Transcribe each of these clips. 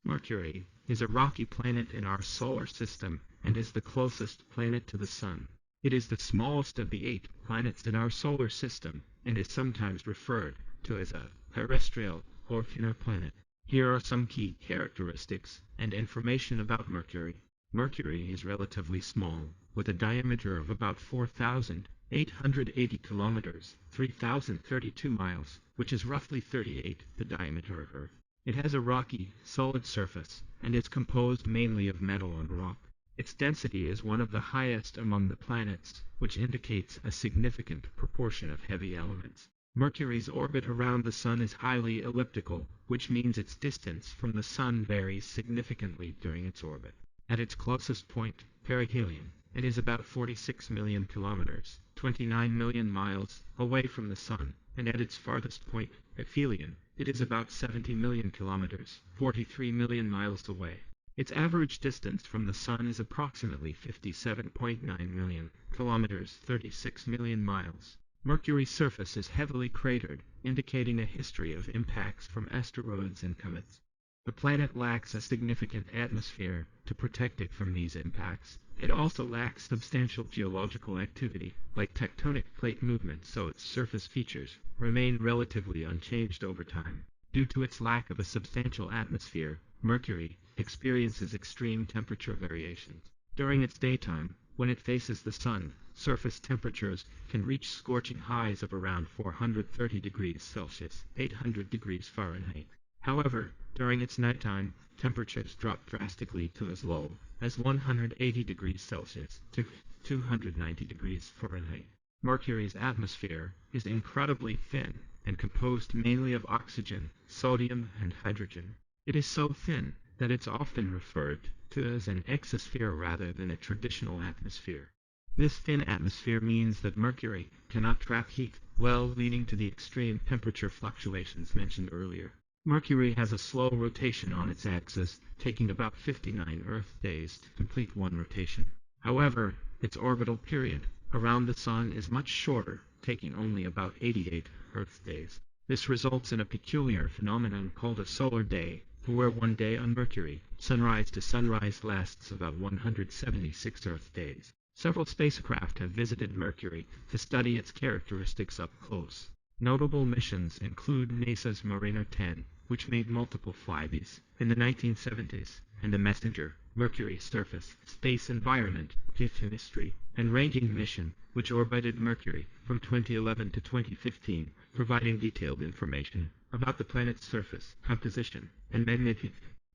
Mercury is a rocky planet in our solar system and is the closest planet to the Sun. It is the smallest of the 8 planets in our solar system and is sometimes referred to as a terrestrial or inner planet. Here are some key characteristics and information about Mercury. Mercury is relatively small, with a diameter of about 4,880 kilometers, 3,032 miles, which is roughly 38 the diameter of Earth. It has a rocky, solid surface, and is composed mainly of metal and rock. Its density is one of the highest among the planets, which indicates a significant proportion of heavy elements. Mercury's orbit around the Sun is highly elliptical, which means its distance from the Sun varies significantly during its orbit. At its closest point, perihelion, it is about 46 million kilometers, 29 million miles, away from the Sun, and at its farthest point, aphelion, it is about 70 million kilometers, 43 million miles away. Its average distance from the Sun is approximately 57.9 million kilometers, 36 million miles. Mercury's surface is heavily cratered, indicating a history of impacts from asteroids and comets. The planet lacks a significant atmosphere to protect it from these impacts. It also lacks substantial geological activity, like tectonic plate movement, so its surface features remain relatively unchanged over time. Due to its lack of a substantial atmosphere, Mercury experiences extreme temperature variations. During its daytime, when it faces the Sun, surface temperatures can reach scorching highs of around 430 degrees Celsius, 800 degrees Fahrenheit. However, during its nighttime, temperatures drop drastically to as low as 180 degrees Celsius to 290 degrees Fahrenheit. Mercury's atmosphere is incredibly thin and composed mainly of oxygen, sodium, and hydrogen. It is so thin that it's often referred to as an exosphere rather than a traditional atmosphere. This thin atmosphere means that Mercury cannot trap heat well, leading to the extreme temperature fluctuations mentioned earlier. Mercury has a slow rotation on its axis, taking about 59 Earth days to complete one rotation. However, its orbital period around the Sun is much shorter, taking only about 88 Earth days. This results in a peculiar phenomenon called a solar day, where one day on Mercury, sunrise to sunrise, lasts about 176 Earth days. Several spacecraft have visited Mercury to study its characteristics up close. Notable missions include NASA's Mariner 10, which made multiple flybys in the 1970s, and the Messenger, Mercury Surface, Space Environment, Geochemistry, and Ranging mission, which orbited Mercury from 2011 to 2015, providing detailed information about the planet's surface, composition, and magnetic.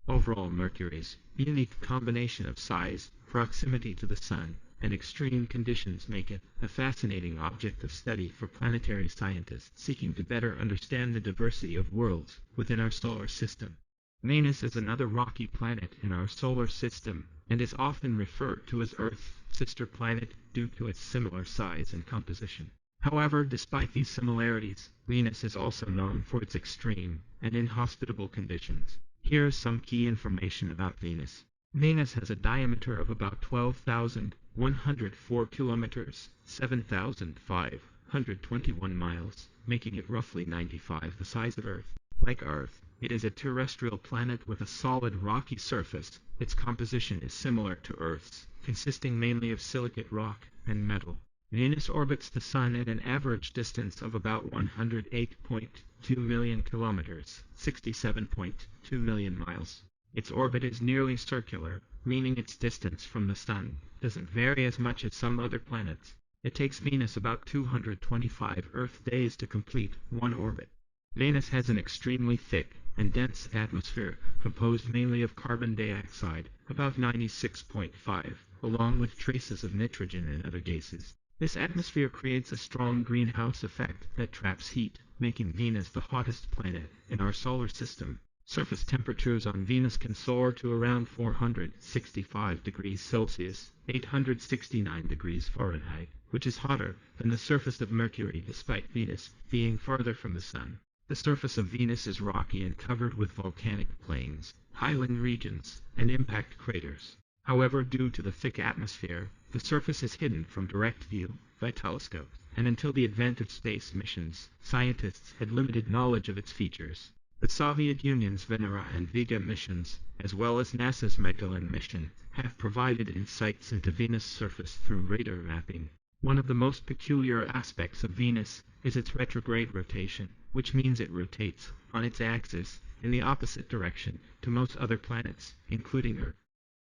Overall, Mercury's unique combination of size, proximity to the Sun, and extreme conditions make it a fascinating object of study for planetary scientists seeking to better understand the diversity of worlds within our solar system. Venus is another rocky planet in our solar system and is often referred to as Earth's sister planet due to its similar size and composition. However, despite these similarities, Venus is also known for its extreme and inhospitable conditions. Here is some key information about Venus. Venus has a diameter of about 12,104 kilometers, 7,521 miles, making it roughly 95 the size of Earth. Like Earth, it is a terrestrial planet with a solid rocky surface. Its composition is similar to Earth's, consisting mainly of silicate rock and metal. Venus orbits the Sun at an average distance of about 108.2 million kilometers, 67.2 million miles. Its orbit is nearly circular, meaning its distance from the Sun doesn't vary as much as some other planets. It takes Venus about 225 Earth days to complete one orbit. Venus has an extremely thick and dense atmosphere composed mainly of carbon dioxide, about 96.5, along with traces of nitrogen and other gases. This atmosphere creates a strong greenhouse effect that traps heat, making Venus the hottest planet in our solar system. Surface temperatures on Venus can soar to around 465 degrees Celsius, 869 degrees Fahrenheit, which is hotter than the surface of Mercury despite Venus being farther from the Sun. The surface of Venus is rocky and covered with volcanic plains, highland regions, and impact craters. However, due to the thick atmosphere, the surface is hidden from direct view by telescopes, and until the advent of space missions, scientists had limited knowledge of its features. The Soviet Union's Venera and Vega missions, as well as NASA's Magellan mission, have provided insights into Venus' surface through radar mapping. One of the most peculiar aspects of Venus is its retrograde rotation, which means it rotates on its axis in the opposite direction to most other planets, including Earth.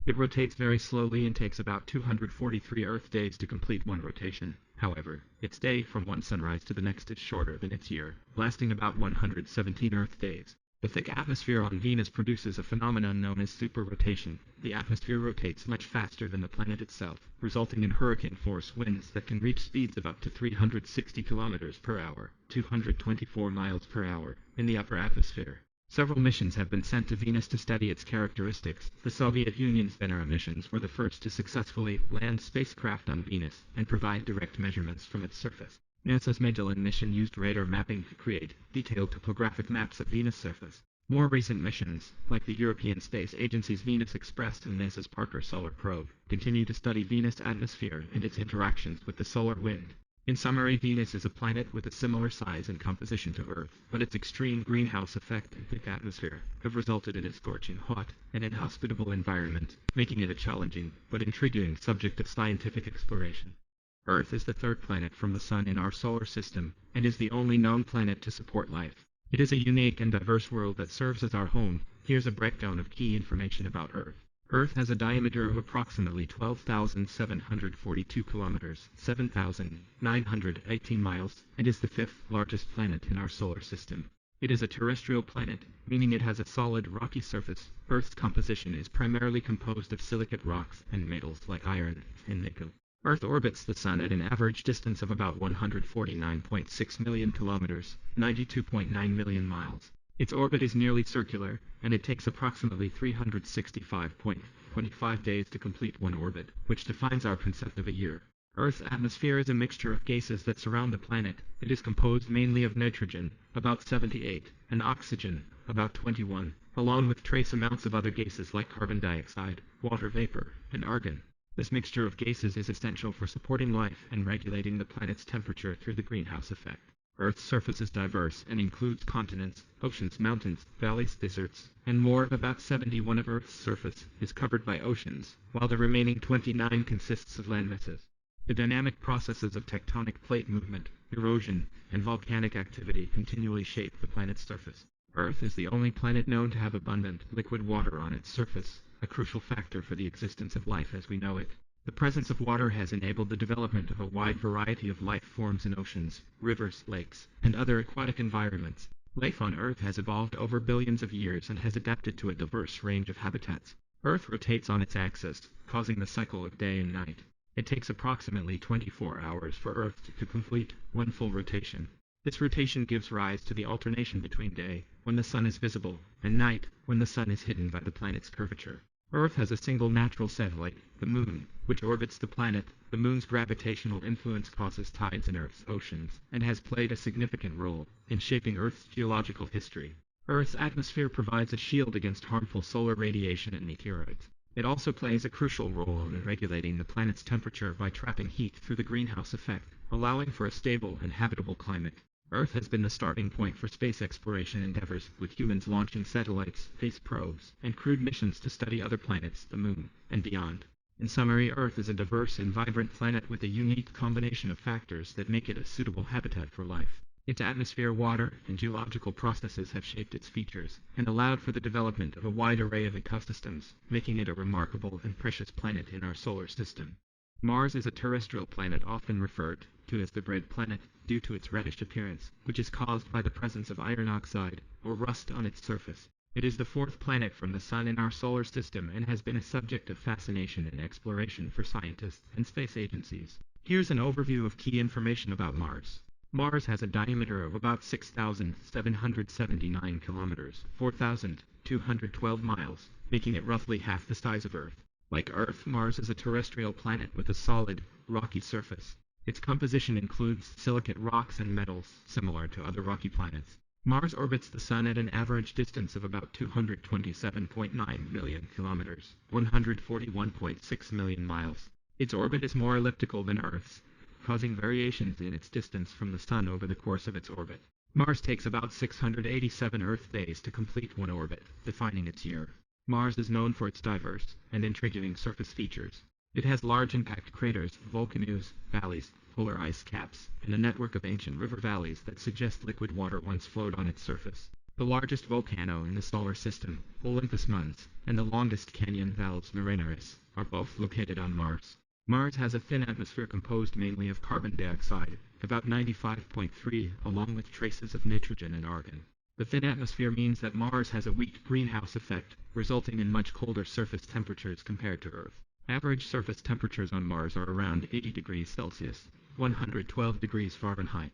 It rotates very slowly and takes about 243 Earth days to complete one rotation. However, its day from one sunrise to the next is shorter than its year, lasting about 117 Earth days. The thick atmosphere on Venus produces a phenomenon known as superrotation. The atmosphere rotates much faster than the planet itself, resulting in hurricane-force winds that can reach speeds of up to 360 kilometers per hour, 224 miles per hour, in the upper atmosphere. Several missions have been sent to Venus to study its characteristics. The Soviet Union's Venera missions were the first to successfully land spacecraft on Venus and provide direct measurements from its surface. NASA's Magellan mission used radar mapping to create detailed topographic maps of Venus' surface. More recent missions, like the European Space Agency's Venus Express and NASA's Parker Solar Probe, continue to study Venus' atmosphere and its interactions with the solar wind. In summary, Venus is a planet with a similar size and composition to Earth, but its extreme greenhouse effect and thick atmosphere have resulted in its scorching hot and inhospitable environment, making it a challenging but intriguing subject of scientific exploration. Earth is the third planet from the Sun in our solar system, and is the only known planet to support life. It is a unique and diverse world that serves as our home. Here's a breakdown of key information about Earth. Earth has a diameter of approximately 12,742 kilometers, 7,918 miles, and is the fifth largest planet in our solar system. It is a terrestrial planet, meaning it has a solid rocky surface. Earth's composition is primarily composed of silicate rocks and metals like iron and nickel. Earth orbits the Sun at an average distance of about 149.6 million kilometers, 92.9 million miles. Its orbit is nearly circular, and it takes approximately 365.25 days to complete one orbit, which defines our concept of a year. Earth's atmosphere is a mixture of gases that surround the planet. It is composed mainly of nitrogen, about 78, and oxygen, about 21, along with trace amounts of other gases like carbon dioxide, water vapor, and argon. This mixture of gases is essential for supporting life and regulating the planet's temperature through the greenhouse effect. Earth's surface is diverse and includes continents, oceans, mountains, valleys, deserts, and more. About 71% of Earth's surface is covered by oceans, while the remaining 29% consists of landmasses. The dynamic processes of tectonic plate movement, erosion, and volcanic activity continually shape the planet's surface. Earth is the only planet known to have abundant liquid water on its surface, a crucial factor for the existence of life as we know it. The presence of water has enabled the development of a wide variety of life forms in oceans, rivers, lakes, and other aquatic environments. Life on Earth has evolved over billions of years and has adapted to a diverse range of habitats. Earth rotates on its axis, causing the cycle of day and night. It takes approximately 24 hours for Earth to complete one full rotation. This rotation gives rise to the alternation between day, when the Sun is visible, and night, when the Sun is hidden by the planet's curvature. Earth has a single natural satellite, the Moon, which orbits the planet. The Moon's gravitational influence causes tides in Earth's oceans, and has played a significant role in shaping Earth's geological history. Earth's atmosphere provides a shield against harmful solar radiation and meteoroids. It also plays a crucial role in regulating the planet's temperature by trapping heat through the greenhouse effect, allowing for a stable and habitable climate. Earth has been the starting point for space exploration endeavors, with humans launching satellites, space probes, and crewed missions to study other planets, the Moon, and beyond. In summary, Earth is a diverse and vibrant planet with a unique combination of factors that make it a suitable habitat for life. Its atmosphere, water, and geological processes have shaped its features, and allowed for the development of a wide array of ecosystems, making it a remarkable and precious planet in our solar system. Mars is a terrestrial planet often referred to as the red planet, due to its reddish appearance, which is caused by the presence of iron oxide, or rust on its surface. It is the fourth planet from the Sun in our solar system and has been a subject of fascination and exploration for scientists and space agencies. Here's an overview of key information about Mars. Mars has a diameter of about 6,779 kilometers, 4,212 miles, making it roughly half the size of Earth. Like Earth, Mars is a terrestrial planet with a solid, rocky surface. Its composition includes silicate rocks and metals, similar to other rocky planets. Mars orbits the Sun at an average distance of about 227.9 million kilometers, 141.6 million miles. Its orbit is more elliptical than Earth's, causing variations in its distance from the Sun over the course of its orbit. Mars takes about 687 Earth days to complete one orbit, defining its year. Mars is known for its diverse and intriguing surface features. It has large impact craters, volcanoes, valleys, polar ice caps, and a network of ancient river valleys that suggest liquid water once flowed on its surface. The largest volcano in the solar system, Olympus Mons, and the longest canyon valves, Uranus, are both located on Mars. Mars has a thin atmosphere composed mainly of carbon dioxide, about 95.3, along with traces of nitrogen and argon. The thin atmosphere means that Mars has a weak greenhouse effect, resulting in much colder surface temperatures compared to Earth. Average surface temperatures on Mars are around 80 degrees Celsius, 112 degrees Fahrenheit.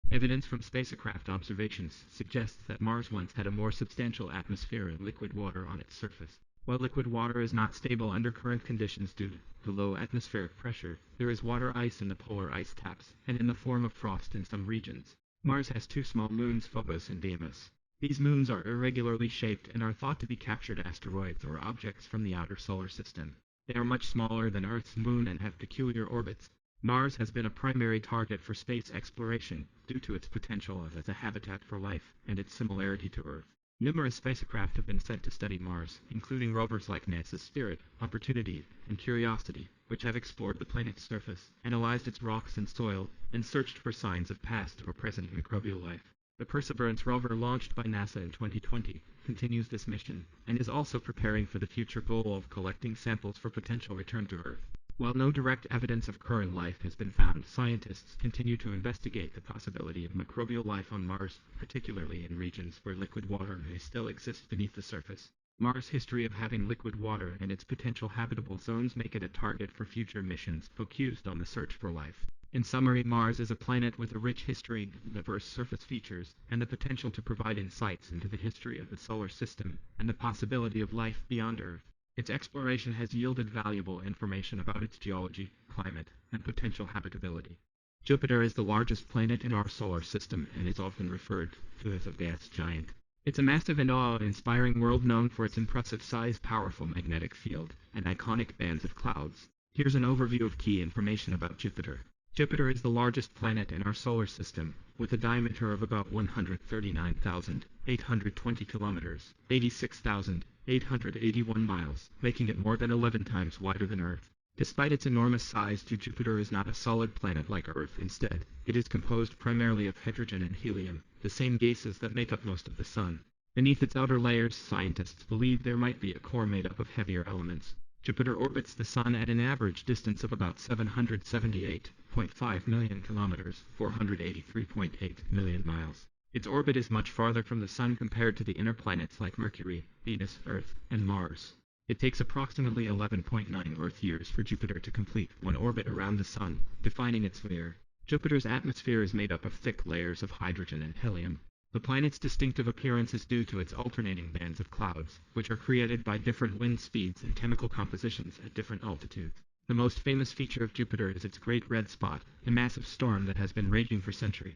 Evidence from spacecraft observations suggests that Mars once had a more substantial atmosphere and liquid water on its surface. While liquid water is not stable under current conditions due to low atmospheric pressure, there is water ice in the polar ice caps, and in the form of frost in some regions. Mars has two small moons, Phobos and Deimos. These moons are irregularly shaped and are thought to be captured asteroids or objects from the outer solar system. They are much smaller than Earth's moon and have peculiar orbits. Mars has been a primary target for space exploration due to its potential as a habitat for life and its similarity to Earth. Numerous spacecraft have been sent to study Mars, including rovers like NASA's Spirit, Opportunity, and Curiosity, which have explored the planet's surface, analyzed its rocks and soil, and searched for signs of past or present microbial life. The Perseverance rover launched by NASA in 2020 continues this mission, and is also preparing for the future goal of collecting samples for potential return to Earth. While no direct evidence of current life has been found, scientists continue to investigate the possibility of microbial life on Mars, particularly in regions where liquid water may still exist beneath the surface. Mars' history of having liquid water and its potential habitable zones make it a target for future missions focused on the search for life. In summary, Mars is a planet with a rich history, diverse surface features, and the potential to provide insights into the history of the solar system and the possibility of life beyond Earth. Its exploration has yielded valuable information about its geology, climate, and potential habitability. Jupiter is the largest planet in our solar system and is often referred to as a gas giant. It's a massive and awe-inspiring world known for its impressive size, powerful magnetic field, and iconic bands of clouds. Here's an overview of key information about Jupiter. Jupiter is the largest planet in our solar system, with a diameter of about 139,820 kilometers, 86,881 miles, making it more than 11 times wider than Earth. Despite its enormous size, Jupiter is not a solid planet like Earth. Instead, it is composed primarily of hydrogen and helium, the same gases that make up most of the Sun. Beneath its outer layers, scientists believe there might be a core made up of heavier elements. Jupiter orbits the Sun at an average distance of about 778.5 million kilometers, 483.8 million miles. Its orbit is much farther from the Sun compared to the inner planets like Mercury, Venus, Earth, and Mars. It takes approximately 11.9 Earth years for Jupiter to complete one orbit around the Sun, defining its sphere. Jupiter's atmosphere is made up of thick layers of hydrogen and helium. The planet's distinctive appearance is due to its alternating bands of clouds, which are created by different wind speeds and chemical compositions at different altitudes. The most famous feature of Jupiter is its Great Red Spot, a massive storm that has been raging for centuries.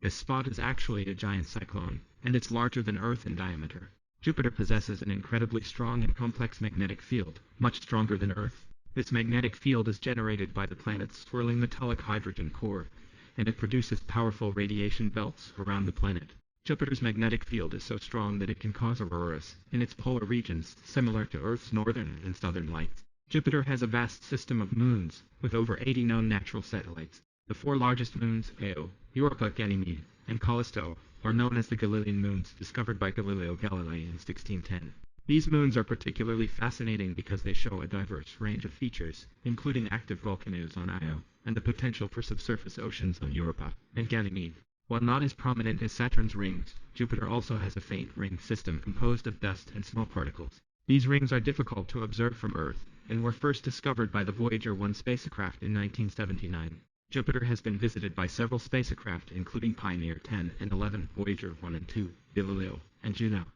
This spot is actually a giant cyclone, and it's larger than Earth in diameter. Jupiter possesses an incredibly strong and complex magnetic field, much stronger than Earth. This magnetic field is generated by the planet's swirling metallic hydrogen core, and it produces powerful radiation belts around the planet. Jupiter's magnetic field is so strong that it can cause auroras in its polar regions, similar to Earth's northern and southern lights. Jupiter has a vast system of moons, with over 80 known natural satellites. The four largest moons, Io, Europa, Ganymede, and Callisto, are known as the Galilean moons, discovered by Galileo Galilei in 1610. These moons are particularly fascinating because they show a diverse range of features, including active volcanoes on Io, and the potential for subsurface oceans on Europa and Ganymede. While not as prominent as Saturn's rings, Jupiter also has a faint ring system composed of dust and small particles. These rings are difficult to observe from Earth, and were first discovered by the Voyager 1 spacecraft in 1979. Jupiter has been visited by several spacecraft including Pioneer 10 and 11, Voyager 1 and 2, Galileo, and Juno.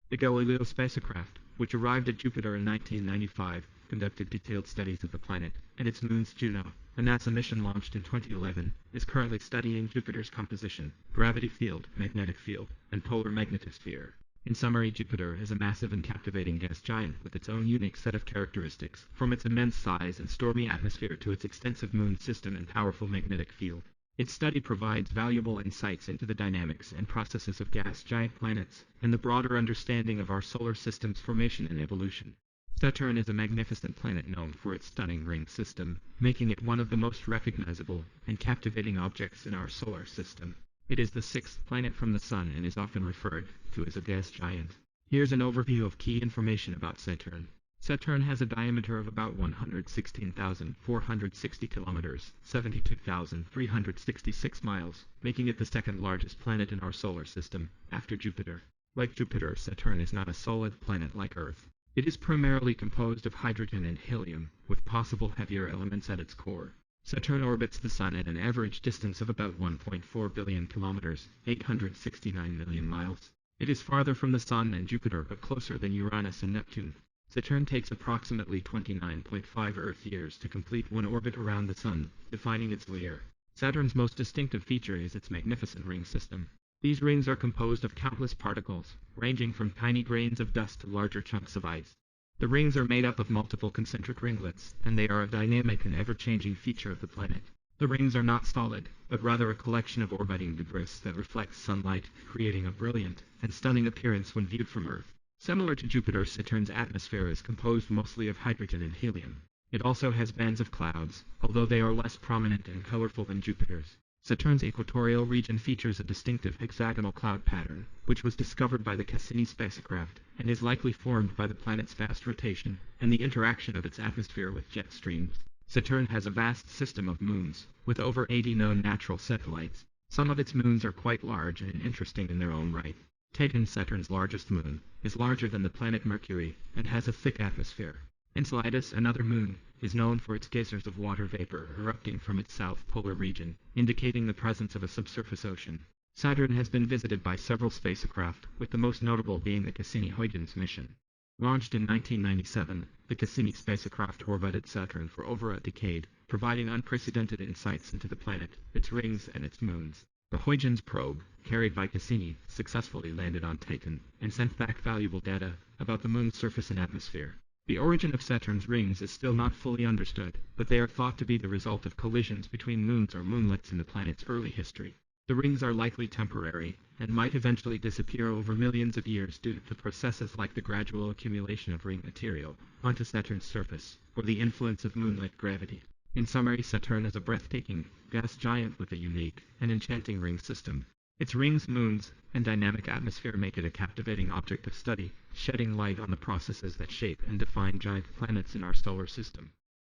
The Galileo spacecraft, which arrived at Jupiter in 1995, conducted detailed studies of the planet and its moons. Juno, a NASA mission launched in 2011, is currently studying Jupiter's composition, gravity field, magnetic field, and polar magnetosphere. In summary, Jupiter is a massive and captivating gas giant with its own unique set of characteristics, from its immense size and stormy atmosphere to its extensive moon system and powerful magnetic field. Its study provides valuable insights into the dynamics and processes of gas giant planets, and the broader understanding of our solar system's formation and evolution. Saturn is a magnificent planet known for its stunning ring system, making it one of the most recognizable and captivating objects in our solar system. It is the sixth planet from the Sun and is often referred to as a gas giant. Here's an overview of key information about Saturn. Saturn has a diameter of about 116,460 kilometers, 72,366 miles, making it the second largest planet in our solar system, after Jupiter. Like Jupiter, Saturn is not a solid planet like Earth. It is primarily composed of hydrogen and helium, with possible heavier elements at its core. Saturn orbits the Sun at an average distance of about 1.4 billion kilometers, 869 million miles. It is farther from the Sun and Jupiter but closer than Uranus and Neptune. Saturn takes approximately 29.5 Earth years to complete one orbit around the Sun, defining its year. Saturn's most distinctive feature is its magnificent ring system. These rings are composed of countless particles, ranging from tiny grains of dust to larger chunks of ice. The rings are made up of multiple concentric ringlets, and they are a dynamic and ever-changing feature of the planet. The rings are not solid, but rather a collection of orbiting debris that reflects sunlight, creating a brilliant and stunning appearance when viewed from Earth. Similar to Jupiter, Saturn's atmosphere is composed mostly of hydrogen and helium. It also has bands of clouds, although they are less prominent and colorful than Jupiter's. Saturn's equatorial region features a distinctive hexagonal cloud pattern, which was discovered by the Cassini spacecraft, and is likely formed by the planet's fast rotation and the interaction of its atmosphere with jet streams. Saturn has a vast system of moons, with over 80 known natural satellites. Some of its moons are quite large and interesting in their own right. Titan, Saturn's largest moon, is larger than the planet Mercury, and has a thick atmosphere. Enceladus, another moon, is known for its geysers of water vapor erupting from its south polar region, indicating the presence of a subsurface ocean. Saturn has been visited by several spacecraft, with the most notable being the Cassini-Huygens mission. Launched in 1997, the Cassini spacecraft orbited Saturn for over a decade, providing unprecedented insights into the planet, its rings, and its moons. The Huygens probe, carried by Cassini, successfully landed on Titan, and sent back valuable data about the moon's surface and atmosphere. The origin of Saturn's rings is still not fully understood, but they are thought to be the result of collisions between moons or moonlets in the planet's early history. The rings are likely temporary, and might eventually disappear over millions of years due to processes like the gradual accumulation of ring material onto Saturn's surface, or the influence of moonlit gravity. In summary, Saturn is a breathtaking gas giant with a unique and enchanting ring system. Its rings, moons, and dynamic atmosphere make it a captivating object of study, shedding light on the processes that shape and define giant planets in our solar system.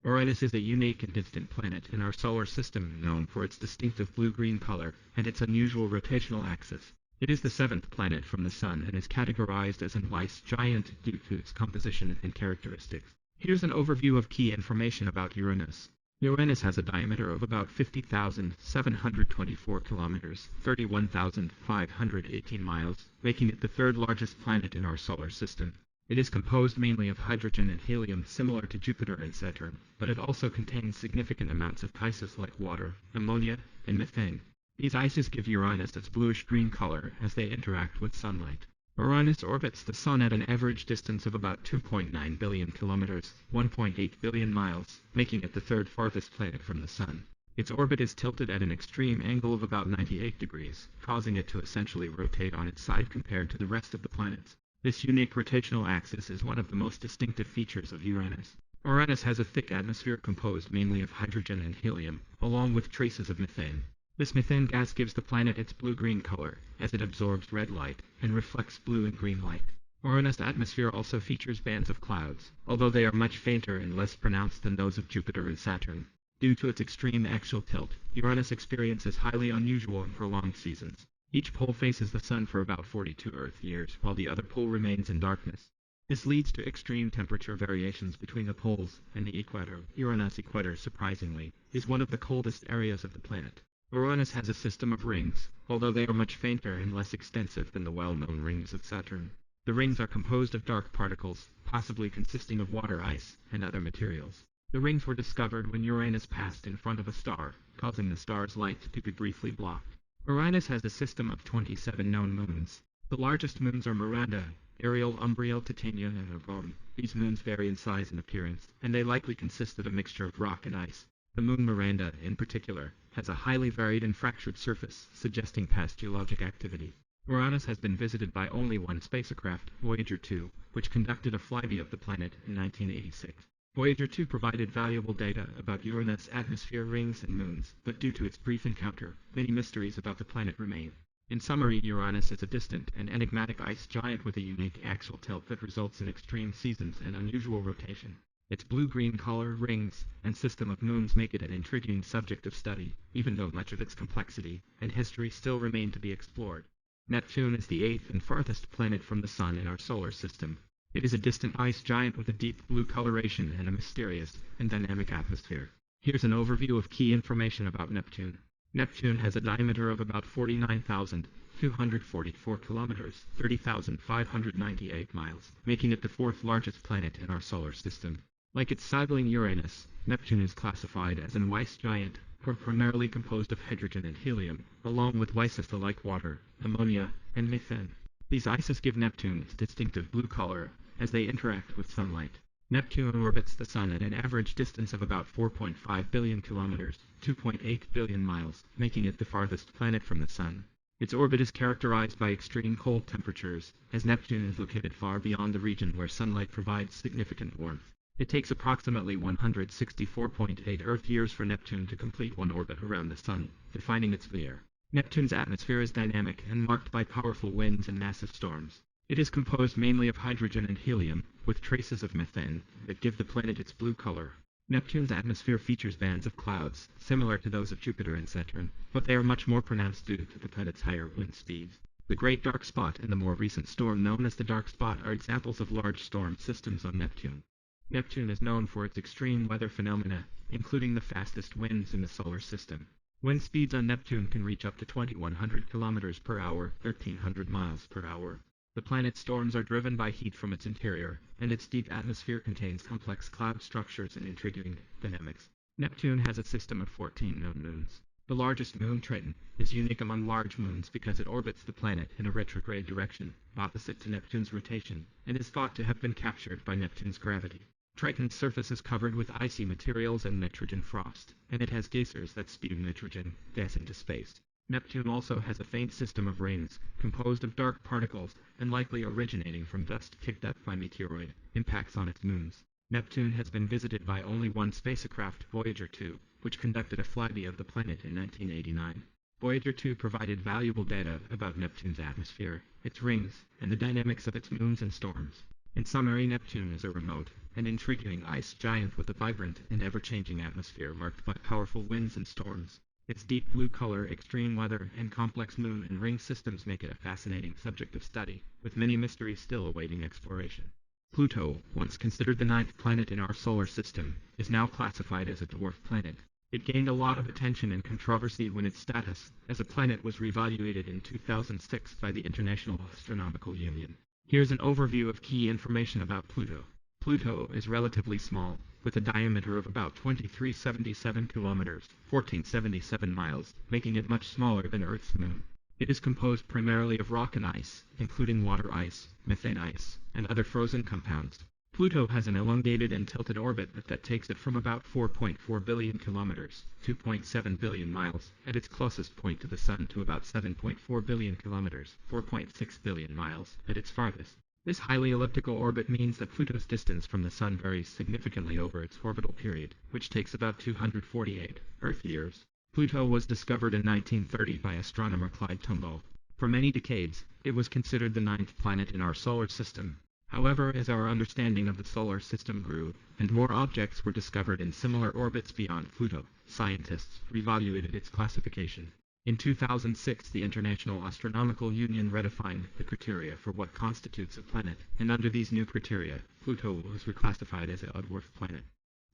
Uranus is a unique and distant planet in our solar system known for its distinctive blue-green color and its unusual rotational axis. It is the seventh planet from the Sun and is categorized as an ice giant due to its composition and characteristics. Here's an overview of key information about Uranus. Uranus has a diameter of about 50,724 kilometers, 31,518 miles, making it the third largest planet in our solar system. It is composed mainly of hydrogen and helium similar to Jupiter and Saturn, but it also contains significant amounts of gases like water, ammonia, and methane. These ices give Uranus its bluish-green color as they interact with sunlight. Uranus orbits the Sun at an average distance of about 2.9 billion kilometers, 1.8 billion miles, making it the third farthest planet from the Sun. Its orbit is tilted at an extreme angle of about 98 degrees, causing it to essentially rotate on its side compared to the rest of the planets. This unique rotational axis is one of the most distinctive features of Uranus. Uranus has a thick atmosphere composed mainly of hydrogen and helium, along with traces of methane. This methane gas gives the planet its blue-green color, as it absorbs red light and reflects blue and green light. Uranus' atmosphere also features bands of clouds, although they are much fainter and less pronounced than those of Jupiter and Saturn. Due to its extreme axial tilt, Uranus experiences highly unusual and prolonged seasons. Each pole faces the Sun for about 42 Earth years, while the other pole remains in darkness. This leads to extreme temperature variations between the poles and the equator. Uranus' equator, surprisingly, is one of the coldest areas of the planet. Uranus has a system of rings, although they are much fainter and less extensive than the well-known rings of Saturn. The rings are composed of dark particles, possibly consisting of water ice and other materials. The rings were discovered when Uranus passed in front of a star, causing the star's light to be briefly blocked. Uranus has a system of 27 known moons. The largest moons are Miranda, Ariel, Umbriel, Titania, and Aurora. These moons vary in size and appearance, and they likely consist of a mixture of rock and ice. The moon Miranda, in particular, has a highly varied and fractured surface, suggesting past geologic activity. Uranus has been visited by only one spacecraft, Voyager 2, which conducted a flyby of the planet in 1986. Voyager 2 provided valuable data about Uranus' atmosphere, rings, and moons, but due to its brief encounter, many mysteries about the planet remain. In summary, Uranus is a distant and enigmatic ice giant with a unique axial tilt that results in extreme seasons and unusual rotation. Its blue-green color, rings, and system of moons make it an intriguing subject of study, even though much of its complexity and history still remain to be explored. Neptune is the eighth and farthest planet from the Sun in our solar system. It is a distant ice giant with a deep blue coloration and a mysterious and dynamic atmosphere. Here's an overview of key information about Neptune. Neptune has a diameter of about 49,244 kilometers, 30,598 miles, making it the fourth largest planet in our solar system. Like its sibling Uranus, Neptune is classified as an ice giant, primarily composed of hydrogen and helium, along with ices like water, ammonia, and methane. These ices give Neptune its distinctive blue color as they interact with sunlight. Neptune orbits the Sun at an average distance of about 4.5 billion kilometers, 2.8 billion miles, making it the farthest planet from the Sun. Its orbit is characterized by extreme cold temperatures, as Neptune is located far beyond the region where sunlight provides significant warmth. It takes approximately 164.8 Earth years for Neptune to complete one orbit around the Sun, defining its sphere. Neptune's atmosphere is dynamic and marked by powerful winds and massive storms. It is composed mainly of hydrogen and helium, with traces of methane, that give the planet its blue color. Neptune's atmosphere features bands of clouds, similar to those of Jupiter and Saturn, but they are much more pronounced due to the planet's higher wind speeds. The Great Dark Spot and the more recent storm known as the Dark Spot are examples of large storm systems on Neptune. Neptune is known for its extreme weather phenomena, including the fastest winds in the solar system. Wind speeds on Neptune can reach up to 2,100 kilometers per hour, 1,300 miles per hour. The planet's storms are driven by heat from its interior, and its deep atmosphere contains complex cloud structures and intriguing dynamics. Neptune has a system of 14 known moons. The largest moon, Triton, is unique among large moons because it orbits the planet in a retrograde direction, opposite to Neptune's rotation, and is thought to have been captured by Neptune's gravity. Triton's surface is covered with icy materials and nitrogen frost, and it has geysers that spew nitrogen gas into space. Neptune also has a faint system of rings, composed of dark particles, and likely originating from dust kicked up by meteoroid impacts on its moons. Neptune has been visited by only one spacecraft, Voyager 2, which conducted a flyby of the planet in 1989. Voyager 2 provided valuable data about Neptune's atmosphere, its rings, and the dynamics of its moons and storms. In summary, Neptune is a remote and intriguing ice giant with a vibrant and ever-changing atmosphere marked by powerful winds and storms. Its deep blue color, extreme weather, and complex moon and ring systems make it a fascinating subject of study, with many mysteries still awaiting exploration. Pluto, once considered the ninth planet in our solar system, is now classified as a dwarf planet. It gained a lot of attention and controversy when its status as a planet was reevaluated in 2006 by the International Astronomical Union. Here's an overview of key information about Pluto. Pluto is relatively small, with a diameter of about 2,377 kilometers, 1,477 miles, making it much smaller than Earth's moon. It is composed primarily of rock and ice, including water ice, methane ice, and other frozen compounds. Pluto has an elongated and tilted orbit that takes it from about 4.4 billion kilometers, 2.7 billion miles, at its closest point to the Sun to about 7.4 billion kilometers, 4.6 billion miles, at its farthest. This highly elliptical orbit means that Pluto's distance from the Sun varies significantly over its orbital period, which takes about 248 Earth years. Pluto was discovered in 1930 by astronomer Clyde Tombaugh. For many decades, it was considered the ninth planet in our solar system. However, as our understanding of the solar system grew, and more objects were discovered in similar orbits beyond Pluto, scientists reevaluated its classification. In 2006, the International Astronomical Union redefined the criteria for what constitutes a planet, and under these new criteria, Pluto was reclassified as a dwarf planet.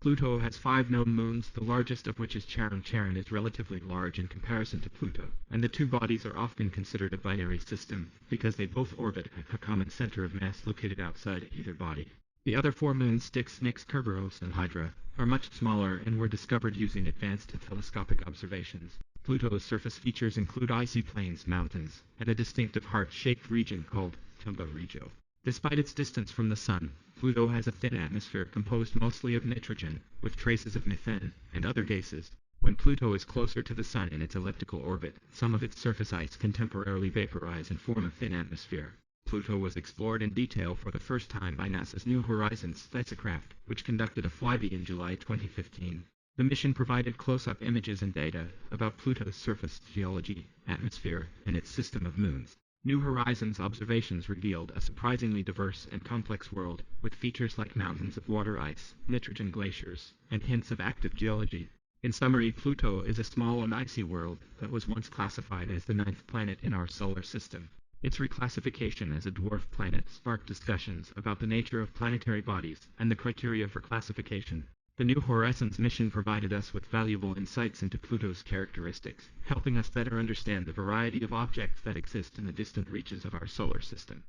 Pluto has 5 known moons, the largest of which is Charon. Charon is relatively large in comparison to Pluto, and the two bodies are often considered a binary system, because they both orbit a common center of mass located outside either body. The other 4 moons, Styx, Nix, Kerberos, and Hydra, are much smaller and were discovered using advanced telescopic observations. Pluto's surface features include icy plains, mountains, and a distinctive heart-shaped region called Tumba Regio. Despite its distance from the Sun, Pluto has a thin atmosphere composed mostly of nitrogen, with traces of methane and other gases. When Pluto is closer to the Sun in its elliptical orbit, some of its surface ice can temporarily vaporize and form a thin atmosphere. Pluto was explored in detail for the first time by NASA's New Horizons spacecraft, which conducted a flyby in July 2015. The mission provided close-up images and data about Pluto's surface geology, atmosphere, and its system of moons. New Horizons observations revealed a surprisingly diverse and complex world, with features like mountains of water ice, nitrogen glaciers, and hints of active geology. In summary, Pluto is a small and icy world that was once classified as the 9th planet in our solar system. Its reclassification as a dwarf planet sparked discussions about the nature of planetary bodies and the criteria for classification. The New Horizons mission provided us with valuable insights into Pluto's characteristics, helping us better understand the variety of objects that exist in the distant reaches of our solar system.